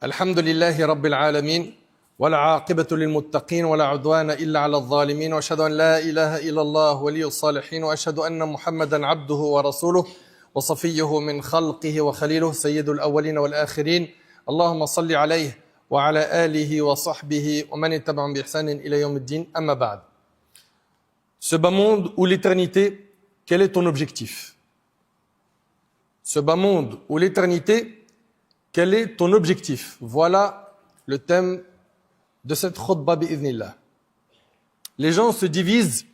الحمد لله رب العالمين والعاقبة للمتقين ولا عدوان إلا على الظالمين وأشهد أن لا إله إلا الله ولي الصالحين وأشهد أن محمدا عبده ورسوله وصفيه من خلقه وخليله سيد الأولين والآخرين اللهم صل عليه وعلى آله وصحبه ومن تبعهم بإحسان إلى يوم الدين أما بعد. Ce bas monde ou l'éternité, quel est ton objectif? Ce bas monde ou l'éternité, quel est ton objectif? Voilà le thème de cette khutbah bi'idhnillah. Les gens se divisent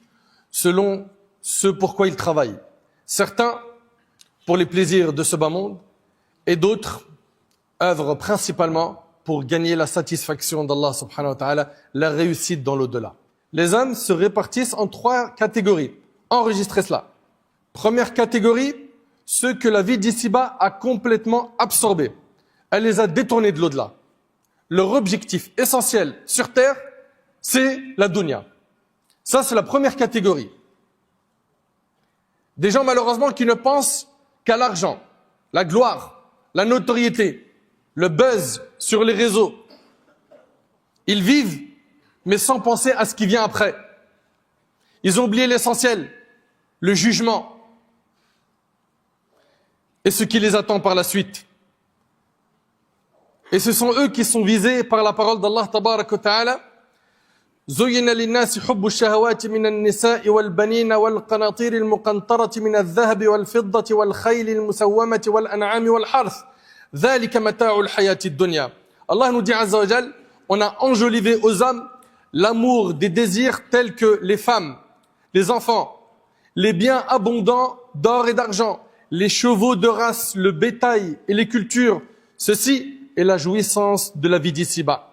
selon ce pourquoi ils travaillent. Certains pour les plaisirs de ce bas monde et d'autres œuvrent principalement pour gagner la satisfaction d'Allah subhanahu wa ta'ala, la réussite dans l'au-delà. Les hommes se répartissent en 3 catégories. Enregistrez cela. Première catégorie, ceux que la vie d'ici-bas a complètement absorbés. Elle les a détournés de l'au-delà. Leur objectif essentiel sur terre, c'est la dunya. Ça, c'est la première catégorie. Des gens, malheureusement, qui ne pensent qu'à l'argent, la gloire, la notoriété, le buzz sur les réseaux. Ils vivent, mais sans penser à ce qui vient après. Ils ont oublié l'essentiel, le jugement, et ce qui les attend par la suite. Et ce sont eux qui sont visés par la parole d'Allah tabarak wa ta'ala. زين للناس حب الشهوات من النساء والبنين والقناطير المقنطرة من الذهب والفضة والخيل المسومة والأنعام والحرث ذلك متاع الحياة الدنيا. Allah nous dit Azza wa Jal, on a enjolivé aux hommes l'amour des désirs tels que les femmes, les enfants, les biens abondants d'or et d'argent, les chevaux de race, le bétail et les cultures. Ceci est la jouissance de la vie d'ici-bas.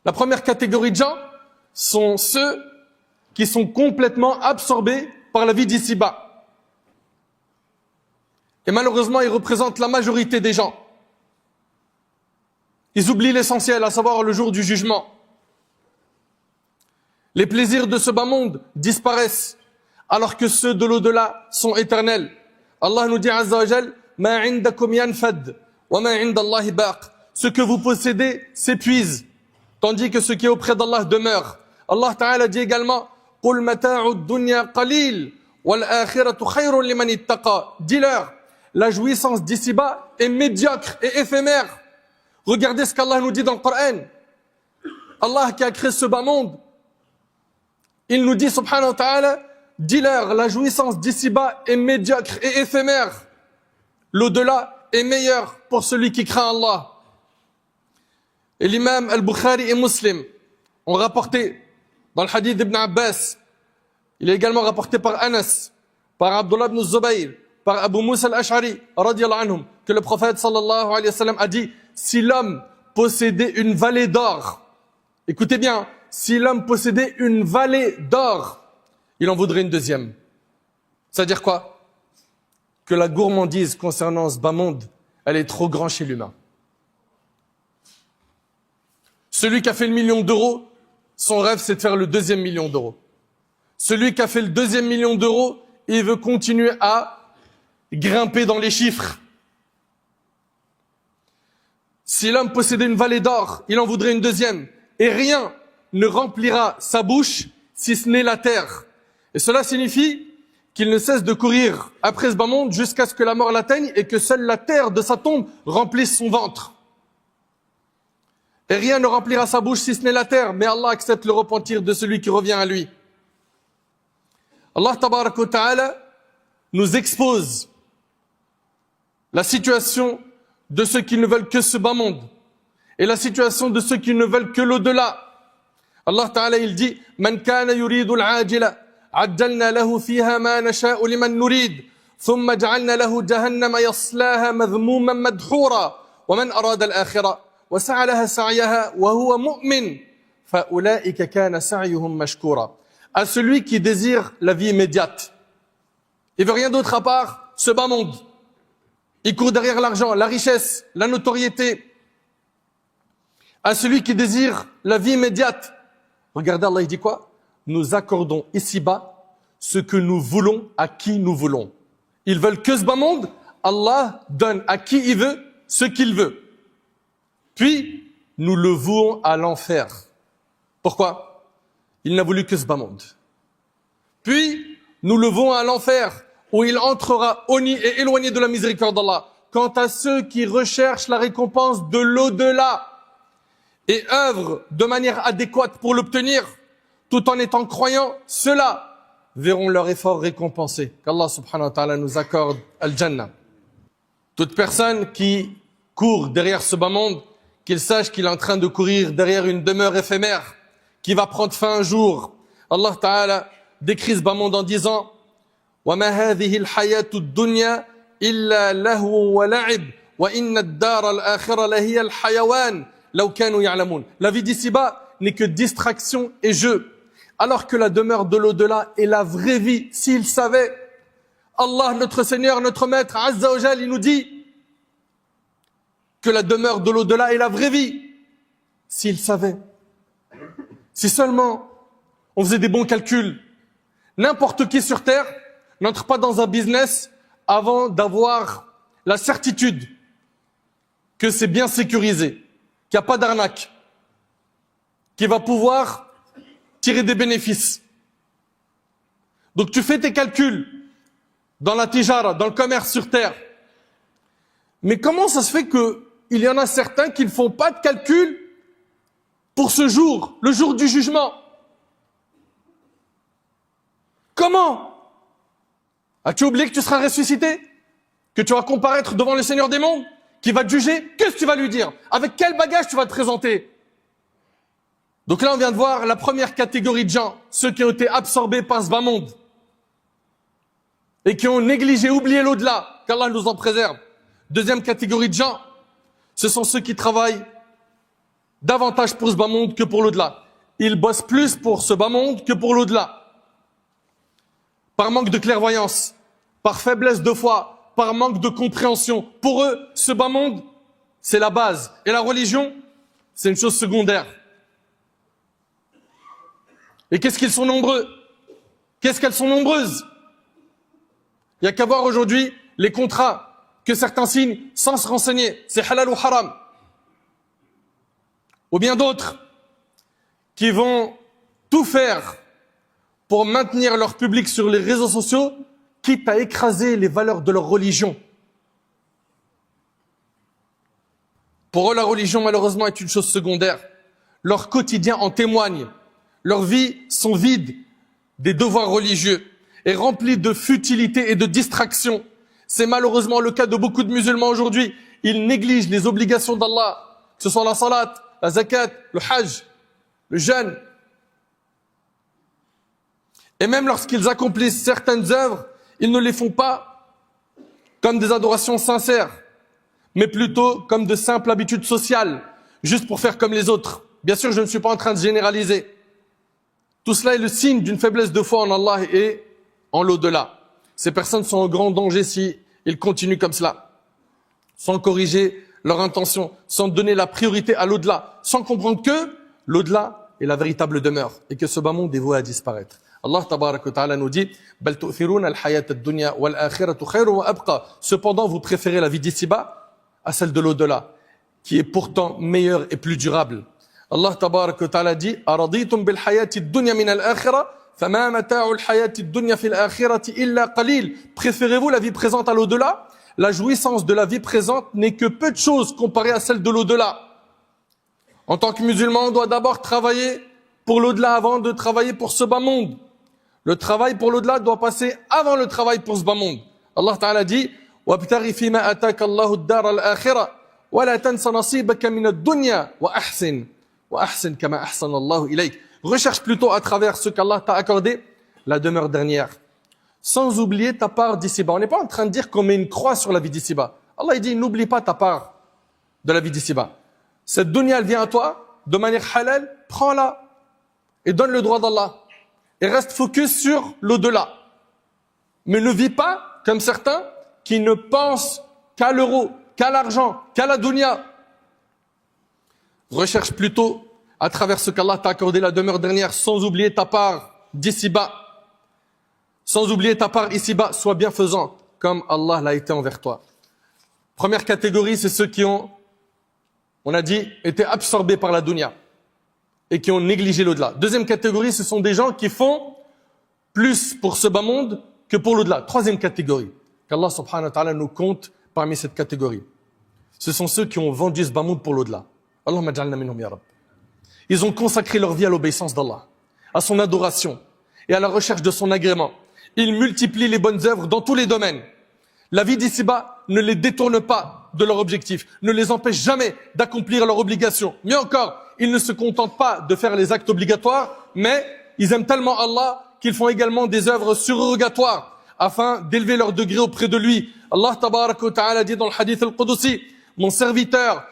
La première catégorie de gens sont ceux qui sont complètement absorbés par la vie d'ici-bas. Et malheureusement, ils représentent la majorité des gens. Ils oublient l'essentiel, à savoir le jour du jugement. Les plaisirs de ce bas monde disparaissent, alors que ceux de l'au-delà sont éternels. Allah nous dit Azza wa Jal, Ma indakum yanfad, wa ma inda Allahi baq. Ce que vous possédez s'épuise, tandis que ce qui est auprès d'Allah demeure. Allah Ta'ala dit également, Qul mata'u dunya qalil, wal akhiratu khayrun liman ittaqa. Dis-leur, la jouissance d'ici-bas est médiocre et éphémère. Regardez ce qu'Allah nous dit dans le Coran. Allah qui a créé ce bas monde, il nous dit subhanahu wa ta'ala, dis-leur, la jouissance d'ici-bas est médiocre et éphémère. L'au-delà est meilleur pour celui qui craint Allah. Et l'imam al-Bukhari et Muslim ont rapporté dans le hadith d'Ibn Abbas, il est également rapporté par Anas, par Abdullah ibn Zubayr, par Abu Musa al-Ash'ari, radiyallahu anhum, que le prophète sallallahu alayhi wa sallam a dit, si l'homme possédait une vallée d'or, écoutez bien, si l'homme possédait une vallée d'or, il en voudrait une deuxième. C'est-à-dire quoi? Que la gourmandise concernant ce bas monde, elle est trop grande chez l'humain. Celui qui a fait le million d'euros, son rêve c'est de faire le 2e million d'euros. Celui qui a fait le 2e million d'euros, il veut continuer à grimper dans les chiffres. Si l'homme possédait une vallée d'or, il en voudrait une deuxième. Et rien ne remplira sa bouche si ce n'est la terre. Et cela signifie qu'il ne cesse de courir après ce bas monde jusqu'à ce que la mort l'atteigne et que seule la terre de sa tombe remplisse son ventre. Et rien ne remplira sa bouche si ce n'est la terre, mais Allah accepte le repentir de celui qui revient à lui. Allah tabarak wa ta'ala nous expose la situation de ceux qui ne veulent que ce bas monde et la situation de ceux qui ne veulent que l'au-delà. Allah ta'ala il dit Man kana yuridu al-ajila عجلنا له فيها ما نشاء لمن نريد ثم جعلنا له جهنم يصلاها مذموما مدحورا ومن أراد الآخرة وسعى لها سعيها وهو مؤمن فأولئك كان سعيهم مشكورا. À celui qui désire la vie immédiate, il veut rien d'autre à part ce bas monde. Il court derrière l'argent, la richesse, la notoriété. À celui qui désire la vie immédiate, regardez Allah il dit quoi? Nous accordons ici-bas ce que nous voulons à qui nous voulons. Ils veulent que ce bas monde, Allah donne à qui il veut ce qu'il veut. Puis, nous le vouons à l'enfer. Pourquoi? Il n'a voulu que ce bas monde. Puis, nous le vouons à l'enfer, où il entrera honni et éloigné de la miséricorde d'Allah. Quant à ceux qui recherchent la récompense de l'au-delà et œuvrent de manière adéquate pour l'obtenir, tout en étant croyants, ceux-là verront leur effort récompensé. Qu'Allah subhanahu wa ta'ala nous accorde al-Jannah. Toute personne qui court derrière ce bas monde, qu'il sache qu'il est en train de courir derrière une demeure éphémère, qui va prendre fin un jour. Allah ta'ala décrit ce bas monde en disant وَمَا هَذِهِ الْحَيَاةُ الدُّنْيَا إِلَّا لَهْوٌ وَلَعِبٌ وَإِنَّ الدَّارَ الْآخِرَةَ لَهِيَ الْحَيَوَانُ لَوْ كَانُوا يَعْلَمُونَ. La vie d'ici-bas n'est que distraction et jeu, alors que la demeure de l'au-delà est la vraie vie. S'ils savaient, Allah, notre Seigneur, notre Maître, Azza wa Jal, il nous dit que la demeure de l'au-delà est la vraie vie. S'ils savaient. Si seulement on faisait des bons calculs, n'importe qui sur Terre n'entre pas dans un business avant d'avoir la certitude que c'est bien sécurisé, qu'il n'y a pas d'arnaque, qu'il va pouvoir tirer des bénéfices. Donc tu fais tes calculs dans la tijara, dans le commerce sur Terre. Mais comment ça se fait qu'il y en a certains qui ne font pas de calcul pour ce jour, le jour du jugement? Comment? As-tu oublié que tu seras ressuscité? Que tu vas comparaître devant le Seigneur des mondes? Qui va te juger? Qu'est-ce que tu vas lui dire? Avec quel bagage tu vas te présenter? Donc là, on vient de voir la première catégorie de gens, ceux qui ont été absorbés par ce bas monde et qui ont négligé, oublié l'au-delà, qu'Allah nous en préserve. Deuxième catégorie de gens, ce sont ceux qui travaillent davantage pour ce bas monde que pour l'au-delà. Ils bossent plus pour ce bas monde que pour l'au-delà. Par manque de clairvoyance, par faiblesse de foi, par manque de compréhension. Pour eux, ce bas monde, c'est la base. Et la religion, c'est une chose secondaire. Et qu'est-ce qu'ils sont nombreux? Qu'est-ce qu'elles sont nombreuses? Il n'y a qu'à voir aujourd'hui les contrats que certains signent sans se renseigner. C'est halal ou haram. Ou bien d'autres qui vont tout faire pour maintenir leur public sur les réseaux sociaux, quitte à écraser les valeurs de leur religion. Pour eux, la religion, malheureusement, est une chose secondaire. Leur quotidien en témoigne. Leurs vies sont vides des devoirs religieux et remplies de futilité et de distraction. C'est malheureusement le cas de beaucoup de musulmans aujourd'hui. Ils négligent les obligations d'Allah, que ce soit la salat, la zakat, le hajj, le jeûne. Et même lorsqu'ils accomplissent certaines œuvres, ils ne les font pas comme des adorations sincères, mais plutôt comme de simples habitudes sociales, juste pour faire comme les autres. Bien sûr, je ne suis pas en train de généraliser. Tout cela est le signe d'une faiblesse de foi en Allah et en l'au-delà. Ces personnes sont en grand danger si ils continuent comme cela, sans corriger leur intention, sans donner la priorité à l'au-delà, sans comprendre que l'au-delà est la véritable demeure et que ce bas monde est voué à disparaître. Allah tabarak wa ta'ala nous dit bal tu'thiruna al-hayata ad-dunya wal-akhiratu khayrun wa abqa. Cependant, vous préférez la vie d'ici-bas à celle de l'au-delà, qui est pourtant meilleure et plus durable. Allah tabarak wa ta'ala dit araditum bil hayati ad-dunya min al-akhirah fama mata'u al-hayati ad-dunya fi al-akhirati illa qalil. Préférez-vous la vie présente à l'au-delà? La jouissance de la vie présente n'est que peu de choses comparée à celle de l'au-delà. En tant que musulman, on doit d'abord travailler pour l'au-delà avant de travailler pour ce bas monde. Le travail pour l'au-delà doit passer avant le travail pour ce bas monde. Allah Ta'ala dit وَابْتَغِ فِي مَا أَتَاكَ اللَّهُ الدَّارَ الْآخِرَةَ وَلَا تَنْسَ نَصِيبَكَ مِنَ الدُّنْيَا وَأَحْسِنْ كَمَا أَحْسَنَ اللَّهُ إِلَيْكَ. Recherche plutôt à travers ce qu'Allah t'a accordé la demeure dernière, sans oublier ta part d'ici-bas. On n'est pas en train de dire qu'on met une croix sur la vie d'ici-bas. Allah il dit n'oublie pas ta part de la vie d'ici-bas. Cette dunya elle vient à toi de manière halal, prends-la et donne le droit d'Allah. Et reste focus sur l'au-delà. Mais ne vis pas comme certains qui ne pensent qu'à l'euro, qu'à l'argent, qu'à la dunya. Recherche plutôt à travers ce qu'Allah t'a accordé la demeure dernière, sans oublier ta part d'ici-bas. Sans oublier ta part ici-bas, sois bienfaisant comme Allah l'a été envers toi. Première catégorie, c'est ceux qui ont on a dit, étaient absorbés par la dunya et qui ont négligé l'au-delà. Deuxième catégorie, ce sont des gens qui font plus pour ce bas monde que pour l'au-delà. Troisième catégorie, qu'Allah subhanahu wa ta'ala nous compte parmi cette catégorie. Ce sont ceux qui ont vendu ce bas monde pour l'au-delà. Allahumma ja'alna minhum ya Rabb. Ils ont consacré leur vie à l'obéissance d'Allah, à son adoration et à la recherche de son agrément. Ils multiplient les bonnes œuvres dans tous les domaines. La vie d'ici-bas ne les détourne pas de leur objectif, ne les empêche jamais d'accomplir leurs obligations. Mieux encore, ils ne se contentent pas de faire les actes obligatoires, mais ils aiment tellement Allah qu'ils font également des œuvres surrogatoires afin d'élever leur degré auprès de lui. Allah tabaraka wa ta'ala dit dans le hadith al-Qudusi, mon serviteur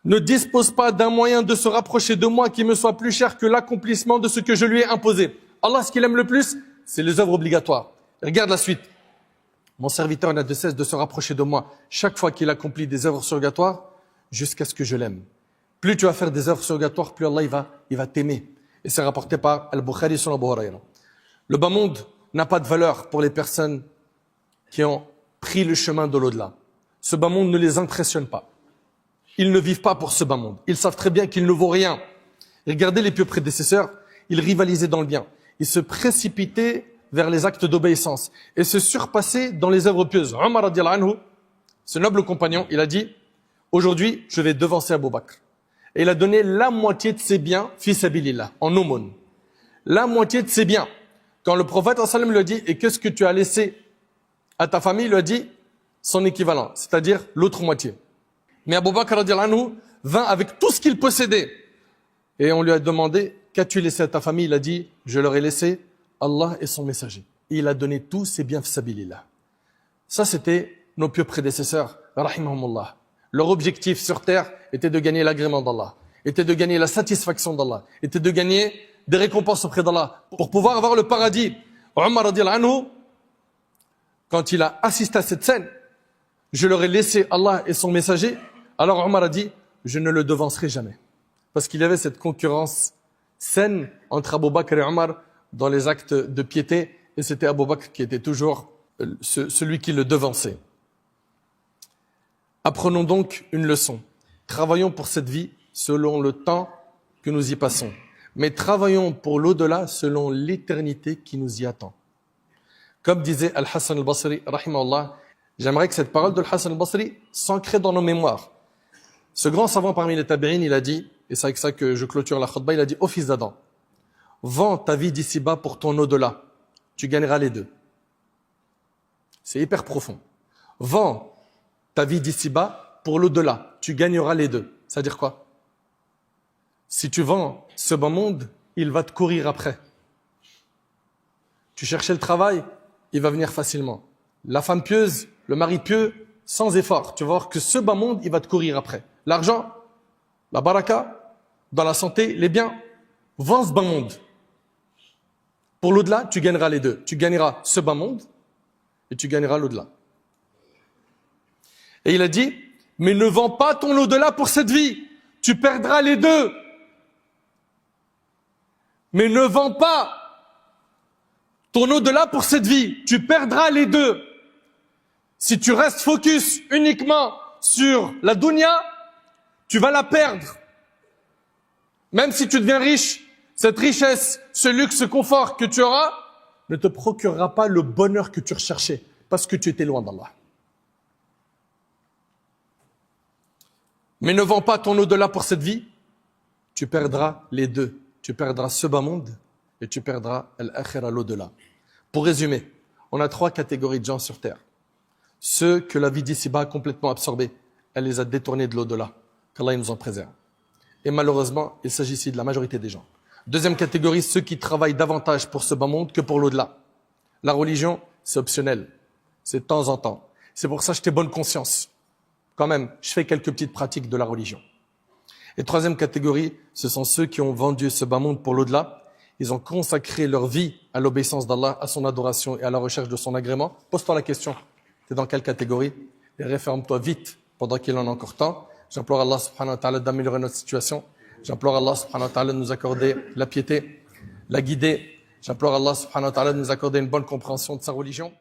ne dispose pas d'un moyen de se rapprocher de moi qui me soit plus cher que l'accomplissement de ce que je lui ai imposé. Allah, ce qu'il aime le plus, c'est les œuvres obligatoires. Regarde la suite. Mon serviteur n'a de cesse de se rapprocher de moi chaque fois qu'il accomplit des œuvres surrogatoires jusqu'à ce que je l'aime. Plus tu vas faire des œuvres surrogatoires, plus Allah il va t'aimer. Et c'est rapporté par Al-Bukhari sur Abu Hurayra. Le bas monde n'a pas de valeur pour les personnes qui ont pris le chemin de l'au-delà. Ce bas monde ne les impressionne pas. Ils ne vivent pas pour ce bas monde. Ils savent très bien qu'il ne vaut rien. Regardez les pieux prédécesseurs, ils rivalisaient dans le bien. Ils se précipitaient vers les actes d'obéissance et se surpassaient dans les œuvres pieuses. Omar radiallahu anhu, ce noble compagnon, il a dit, aujourd'hui, je vais devancer Abu Bakr. Et il a donné la moitié de ses biens, fi sabilillah, en aumône. La moitié de ses biens. Quand le prophète sallam lui a dit, et qu'est-ce que tu as laissé à ta famille, il lui a dit son équivalent, c'est-à-dire l'autre moitié. Mais Abu Bakr radiallahu anhu vint avec tout ce qu'il possédait. Et on lui a demandé, qu'as-tu laissé à ta famille? Il a dit, je leur ai laissé Allah et son messager. Et il a donné tous ses biens fissabilillah. Ça, c'était nos pieux prédécesseurs, rahimahumullah. Leur objectif sur terre était de gagner l'agrément d'Allah, était de gagner la satisfaction d'Allah, était de gagner des récompenses auprès d'Allah pour pouvoir avoir le paradis. Omar radiallahu anhu, quand il a assisté à cette scène, je leur ai laissé Allah et son messager. Alors Omar a dit, je ne le devancerai jamais. Parce qu'il y avait cette concurrence saine entre Abu Bakr et Omar dans les actes de piété. Et c'était Abu Bakr qui était toujours celui qui le devançait. Apprenons donc une leçon. Travaillons pour cette vie selon le temps que nous y passons. Mais travaillons pour l'au-delà selon l'éternité qui nous y attend. Comme disait Al-Hassan al-Basri, rahimahullah, j'aimerais que cette parole de Al-Hassan al-Basri s'ancre dans nos mémoires. Ce grand savant parmi les tabi'in, il a dit, et c'est avec ça que je clôture la khutbah, il a dit, ô fils d'Adam, vends ta vie d'ici-bas pour ton au-delà. Tu gagneras les deux. C'est hyper profond. Vends ta vie d'ici-bas pour l'au-delà. Tu gagneras les deux. Ça veut dire quoi? Si tu vends ce bas monde, il va te courir après. Tu cherchais le travail, il va venir facilement. La femme pieuse, le mari pieux, sans effort. Tu vas voir que ce bas monde, il va te courir après. L'argent, la baraka, dans la santé, les biens, vends ce bas monde. Pour l'au-delà, tu gagneras les deux. Tu gagneras ce bas monde et tu gagneras l'au-delà. Et il a dit, mais ne vends pas ton au-delà pour cette vie. Tu perdras les deux. Mais ne vends pas ton au-delà pour cette vie. Tu perdras les deux. Si tu restes focus uniquement sur la dunya, tu vas la perdre. Même si tu deviens riche, cette richesse, ce luxe, ce confort que tu auras, ne te procurera pas le bonheur que tu recherchais, parce que tu étais loin d'Allah. Mais ne vends pas ton au-delà pour cette vie, tu perdras les deux. Tu perdras ce bas monde et tu perdras l'akhira, l'au-delà. Pour résumer, on a 3 catégories de gens sur terre. Ceux que la vie d'ici-bas a complètement absorbés, elle les a détournés de l'au-delà. Qu'Allah nous en préserve. Et malheureusement, il s'agit ici de la majorité des gens. Deuxième catégorie, ceux qui travaillent davantage pour ce bas monde que pour l'au-delà. La religion, c'est optionnel. C'est de temps en temps. C'est pour ça que j'ai bonne conscience. Quand même, je fais quelques petites pratiques de la religion. Et troisième catégorie, ce sont ceux qui ont vendu ce bas monde pour l'au-delà. Ils ont consacré leur vie à l'obéissance d'Allah, à son adoration et à la recherche de son agrément. Pose-toi la question, tu es dans quelle catégorie? Et réforme-toi vite pendant qu'il en a encore temps. J'implore Allah subhanahu wa ta'ala d'améliorer notre situation. J'implore Allah subhanahu wa ta'ala de nous accorder la piété, la guider. J'implore Allah subhanahu wa ta'ala de nous accorder une bonne compréhension de sa religion.